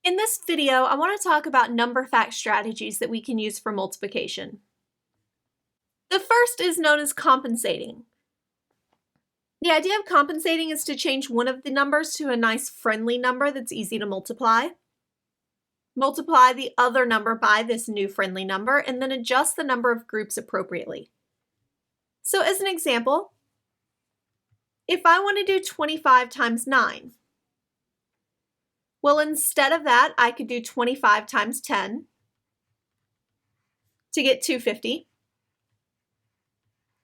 In this video, I want to talk about number fact strategies that we can use for multiplication. The first is known as compensating. The idea of compensating is to change one of the numbers to a nice friendly number that's easy to multiply. Multiply the other number by this new friendly number, and then adjust the number of groups appropriately. So as an example, if I want to do 25 times 9, well, instead of that, I could do 25 times 10 to get 250.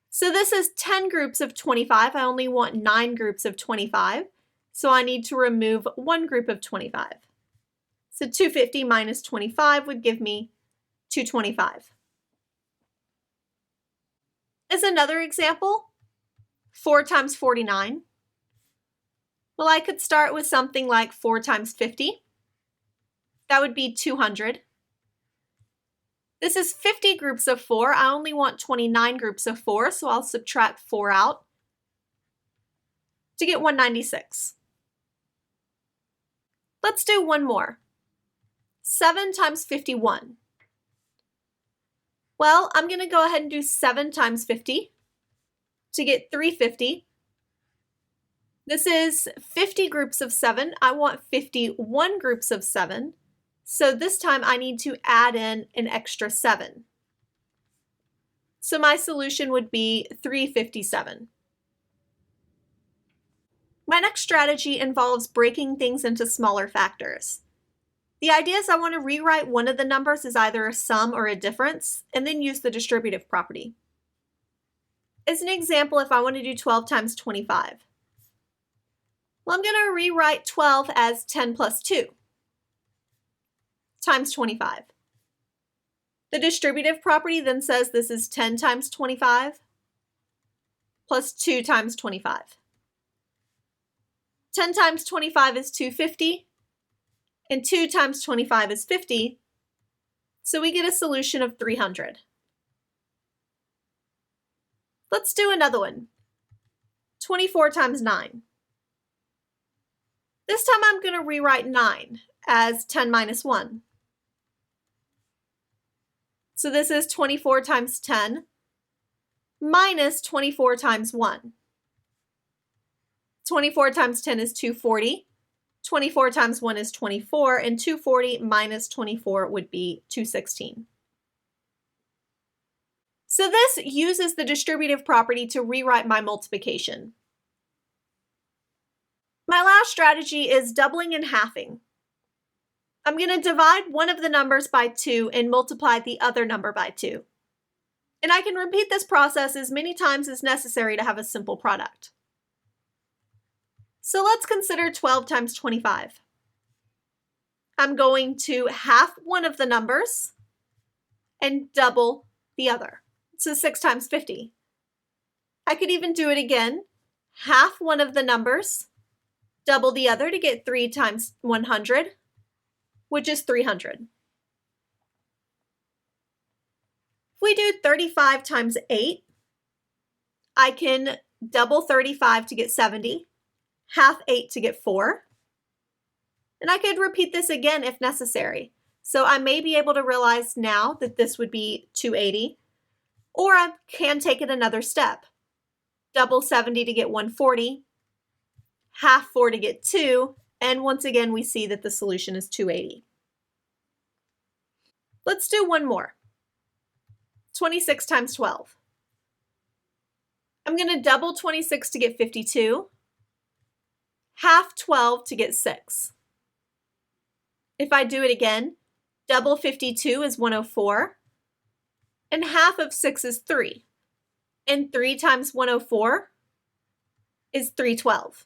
So this is 10 groups of 25. I only want 9 groups of 25, so I need to remove one group of 25. So 250 minus 25 would give me 225. As another example, 4 times 49. Well, I could start with something like 4 times 50. That would be 200. This is 50 groups of 4. I only want 29 groups of 4, so I'll subtract 4 out to get 196. Let's do one more. 7 times 51. Well, I'm going to go ahead and do 7 times 50 to get 350. This is 50 groups of 7. I want 51 groups of 7. So this time I need to add in an extra 7. So my solution would be 357. My next strategy involves breaking things into smaller factors. The idea is I want to rewrite one of the numbers as either a sum or a difference, and then use the distributive property. As an example, if I want to do 12 times 25, well, I'm going to rewrite 12 as 10 plus 2 times 25. The distributive property then says this is 10 times 25 plus 2 times 25. 10 times 25 is 250, and 2 times 25 is 50, so we get a solution of 300. Let's do another one. 24 times 9. This time I'm going to rewrite 9 as 10 minus 1. So this is 24 times 10 minus 24 times 1. 24 times 10 is 240. 24 times 1 is 24, and 240 minus 24 would be 216. So this uses the distributive property to rewrite my multiplication. My last strategy is doubling and halving. I'm going to divide one of the numbers by 2 and multiply the other number by 2. And I can repeat this process as many times as necessary to have a simple product. So let's consider 12 times 25. I'm going to half one of the numbers and double the other. So 6 times 50. I could even do it again. Half one of the numbers, double the other to get 3 times 100, which is 300. If we do 35 times 8, I can double 35 to get 70, half 8 to get 4. And I could repeat this again if necessary. So I may be able to realize now that this would be 280, or I can take it another step. Double 70 to get 140, half 4 to get 2, and once again we see that the solution is 280. Let's do one more. 26 times 12. I'm going to double 26 to get 52, half 12 to get 6. If I do it again, double 52 is 104, and half of 6 is 3. And 3 times 104 is 312.